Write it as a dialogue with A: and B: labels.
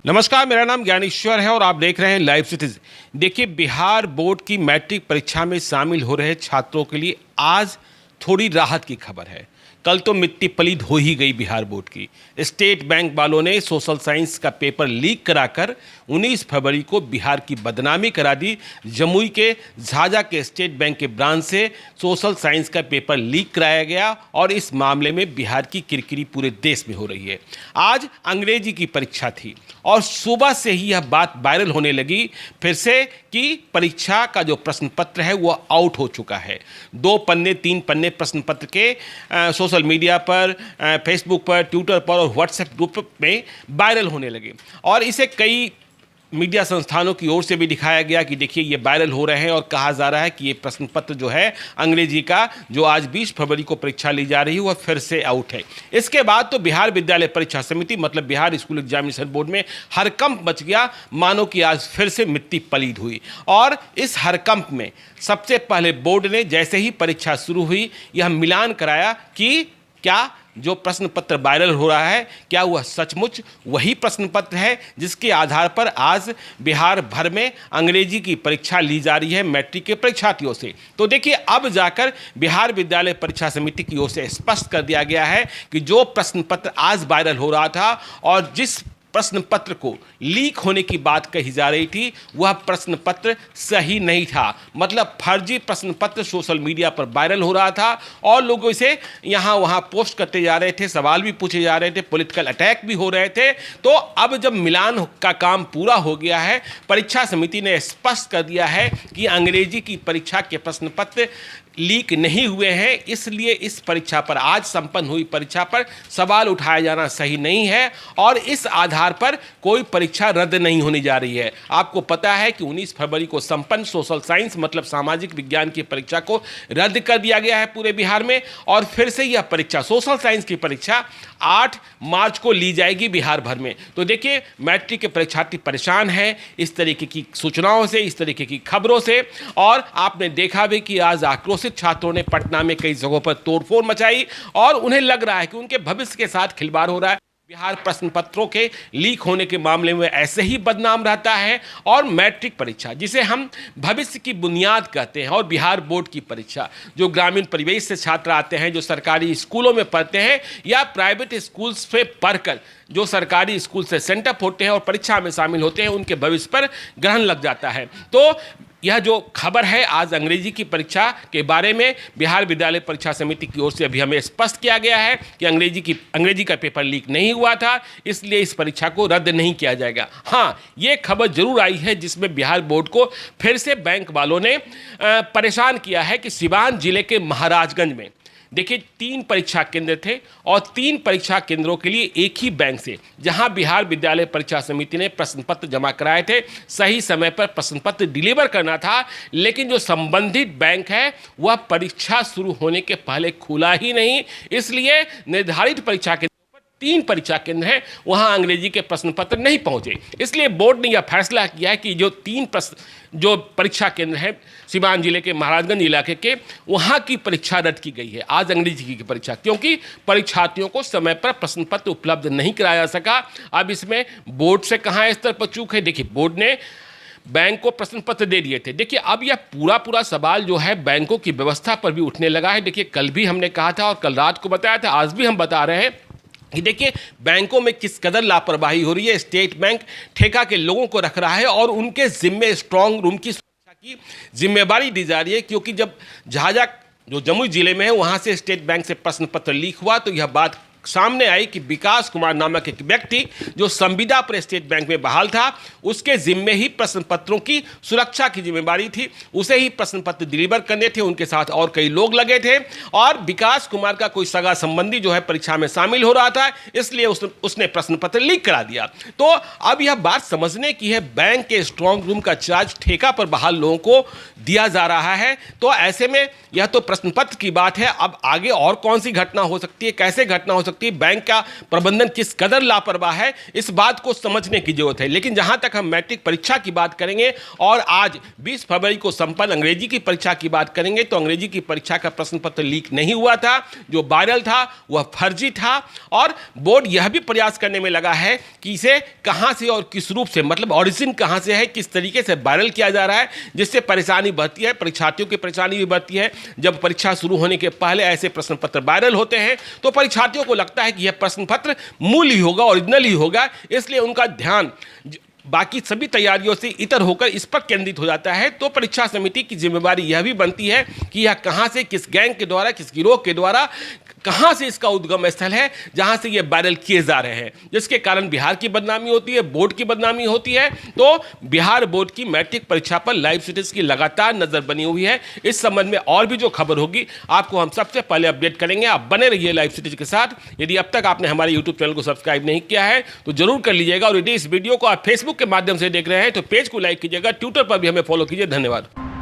A: नमस्कार, मेरा नाम ज्ञानेश्वर है और आप देख रहे हैं लाइव सिटीज। देखिए, बिहार बोर्ड की मैट्रिक परीक्षा में शामिल हो रहे छात्रों के लिए आज थोड़ी राहत की खबर है। कल तो मिट्टी पलीद हो ही गई बिहार बोर्ड की। स्टेट बैंक वालों ने सोशल साइंस का पेपर लीक कराकर 19 फरवरी को बिहार की बदनामी करा दी। जमुई के झाझा के स्टेट बैंक के ब्रांच से सोशल साइंस का पेपर लीक कराया गया और इस मामले में बिहार की किरकिरी पूरे देश में हो रही है। आज अंग्रेजी की परीक्षा थी और सुबह से ही यह बात वायरल होने लगी फिर से कि परीक्षा का जो प्रश्न पत्र है वह आउट हो चुका है। 2 पन्ने 3 पन्ने प्रश्न पत्र के सोशल मीडिया पर, फेसबुक पर, ट्विटर पर और व्हाट्सएप ग्रुप में वायरल होने लगे और इसे कई मीडिया संस्थानों की ओर से भी दिखाया गया कि देखिए ये वायरल हो रहे हैं और कहा जा रहा है कि ये प्रश्न पत्र जो है अंग्रेजी का, जो आज 20 फरवरी को परीक्षा ली जा रही है, वह फिर से आउट है। इसके बाद तो बिहार विद्यालय परीक्षा समिति मतलब बिहार स्कूल एग्जामिनेशन बोर्ड में हड़कंप मच गया, मानो कि आज फिर से मिट्टी पलीद हुई। और इस हड़कंप में सबसे पहले बोर्ड ने जैसे ही परीक्षा शुरू हुई यह मिलान कराया कि क्या जो प्रश्न पत्र वायरल हो रहा है क्या वह सचमुच वही प्रश्न पत्र है जिसके आधार पर आज बिहार भर में अंग्रेजी की परीक्षा ली जा रही है मैट्रिक के परीक्षार्थियों से। तो देखिए, अब जाकर बिहार विद्यालय परीक्षा समिति की ओर से स्पष्ट कर दिया गया है कि जो प्रश्न पत्र आज वायरल हो रहा था और जिस प्रश्न पत्र को लीक होने की बात कही जा रही थी वह प्रश्न पत्र सही नहीं था। मतलब फर्जी प्रश्न पत्र सोशल मीडिया पर वायरल हो रहा था और लोग इसे यहाँ वहाँ पोस्ट करते जा रहे थे, सवाल भी पूछे जा रहे थे, पॉलिटिकल अटैक भी हो रहे थे। तो अब जब मिलान का काम पूरा हो गया है, परीक्षा समिति ने स्पष्ट कर दिया है कि अंग्रेजी की परीक्षा के प्रश्न पत्र लीक नहीं हुए हैं, इसलिए इस परीक्षा पर, आज संपन्न हुई परीक्षा पर सवाल उठाया जाना सही नहीं है और इस आधार पर कोई परीक्षा रद्द नहीं होने जा रही है। आपको पता है कि 19 फरवरी को संपन्न सोशल साइंस मतलब सामाजिक विज्ञान की परीक्षा को रद्द कर दिया गया है पूरे बिहार में और फिर से यह परीक्षा, सोशल साइंस की परीक्षा 8 मार्च को ली जाएगी बिहार भर में। तो देखिए, मैट्रिक के परीक्षार्थी परेशान हैं इस तरीके की सूचनाओं से, इस तरीके की खबरों से। और आपने देखा भी कि आज आक्रोशित छात्रों ने पटना में कई जगहों पर तोड़फोड़ मचाई और उन्हें लग रहा है कि उनके भविष्य के साथ खिलवाड़ हो रहा है। बिहार प्रश्न पत्रों के लीक होने के मामले में ऐसे ही बदनाम रहता है और मैट्रिक परीक्षा, जिसे हम भविष्य की बुनियाद कहते हैं, और बिहार बोर्ड की परीक्षा जो ग्रामीण परिवेश से छात्र आते हैं, जो सरकारी स्कूलों में पढ़ते हैं या प्राइवेट स्कूल्स से पढ़कर जो सरकारी स्कूल से सेंटअप होते हैं और परीक्षा में शामिल होते हैं, उनके भविष्य पर ग्रहण लग जाता है। तो यह जो खबर है आज अंग्रेजी की परीक्षा के बारे में बिहार विद्यालय परीक्षा समिति की ओर से अभी हमें स्पष्ट किया गया है कि अंग्रेजी का पेपर लीक नहीं हुआ था, इसलिए इस परीक्षा को रद्द नहीं किया जाएगा। हाँ, ये खबर जरूर आई है जिसमें बिहार बोर्ड को फिर से बैंक वालों ने परेशान किया है कि सिवान जिले के महाराजगंज में देखिए 3 परीक्षा केंद्र थे और 3 परीक्षा केंद्रों के लिए एक ही बैंक से, जहां बिहार विद्यालय परीक्षा समिति ने प्रश्न पत्र जमा कराए थे, सही समय पर प्रश्न पत्र डिलीवर करना था, लेकिन जो संबंधित बैंक है वह परीक्षा शुरू होने के पहले खुला ही नहीं। इसलिए निर्धारित परीक्षा के 3 परीक्षा केंद्र हैं, वहां अंग्रेजी के प्रश्न पत्र नहीं पहुंचे। इसलिए बोर्ड ने यह फैसला किया है कि जो परीक्षा केंद्र हैं सिवान जिले के महाराजगंज इलाके के, वहां की परीक्षा रद्द की गई है आज अंग्रेजी की परीक्षा, क्योंकि परीक्षार्थियों को समय पर प्रश्न पत्र उपलब्ध नहीं कराया जा सका। अब इसमें बोर्ड से कहां स्तर पर चूक है? देखिए, बोर्ड ने बैंक को प्रश्न पत्र दे दिए थे। देखिए, अब यह पूरा सवाल जो है बैंकों की व्यवस्था पर भी उठने लगा है। देखिए, कल भी हमने कहा था और कल रात को बताया था, आज भी हम बता रहे हैं कि देखिए बैंकों में किस कदर लापरवाही हो रही है। स्टेट बैंक ठेका के लोगों को रख रहा है और उनके जिम्मे स्ट्रांग रूम की सुरक्षा की जिम्मेवारी दी जा रही है, क्योंकि जब झाझा जो जमुई जिले में है वहां से स्टेट बैंक से प्रश्न पत्र लीक हुआ तो यह बात सामने आई कि विकास कुमार नामक एक व्यक्ति जो संविदा पर स्टेट बैंक में बहाल था, उसके जिम्मे ही प्रश्न पत्रों की सुरक्षा की जिम्मेदारी थी, उसे ही प्रश्न पत्र डिलीवर करने थे, उनके साथ और कई लोग लगे थे और विकास कुमार का कोई सगा संबंधी जो है परीक्षा में शामिल हो रहा था, इसलिए उसने प्रश्न पत्र लीक करा दिया। तो अब यह बात समझने की है, बैंक के स्ट्रांग रूम का चार्ज ठेका पर बहाल लोगों को दिया जा रहा है। तो ऐसे में यह तो प्रश्न पत्र की बात है, अब आगे और कौन सी घटना हो सकती है, कैसे घटना हो सकती है सकती है, बैंक का प्रबंधन किस कदर लापरवाह है, इस बात को समझने की जरूरत है। लेकिन जहां तक हम मैट्रिक परीक्षा की बात करेंगे और आज 20 फरवरी को संपन्न अंग्रेजी की परीक्षा की बात करेंगे, तो अंग्रेजी की परीक्षा का प्रश्न पत्र लीक नहीं हुआ था। जो वायरल था वह फर्जी था और बोर्ड यह भी प्रयास करने में लगा है कि इसे कहां से और किस रूप से, मतलब ओरिजिन कहां से है, किस तरीके से वायरल किया जा रहा है, जिससे परेशानी बढ़ती है, परीक्षार्थियों की परेशानी भी बढ़ती है। जब परीक्षा शुरू होने के पहले ऐसे प्रश्न पत्र वायरल होते हैं तो परीक्षार्थियों को लगता है कि यह प्रश्न पत्र मूल ही होगा, ओरिजिनल ही होगा, इसलिए उनका ध्यान बाकी सभी तैयारियों से इतर होकर इस पर केंद्रित हो जाता है। तो परीक्षा समिति की जिम्मेवारी यह भी बनती है कि यह कहां से, किस गैंग के द्वारा, किस गिरोह के द्वारा, कहां से इसका उद्गम स्थल है जहां से ये वायरल किए जा रहे हैं, जिसके कारण बिहार की बदनामी होती है, बोर्ड की बदनामी होती है। तो बिहार बोर्ड की मैट्रिक परीक्षा पर लाइव सिटीज की लगातार नजर बनी हुई है। इस संबंध में और भी जो खबर होगी आपको हम सबसे पहले अपडेट करेंगे। आप बने रहिए लाइव सिटीज के साथ। यदि अब तक आपने हमारे यूट्यूब चैनल को सब्सक्राइब नहीं किया है तो जरूर कर लीजिएगा, और यदि इस वीडियो को आप फेसबुक के माध्यम से देख रहे हैं तो पेज को लाइक कीजिएगा, ट्विटर पर भी हमें फॉलो कीजिए। धन्यवाद।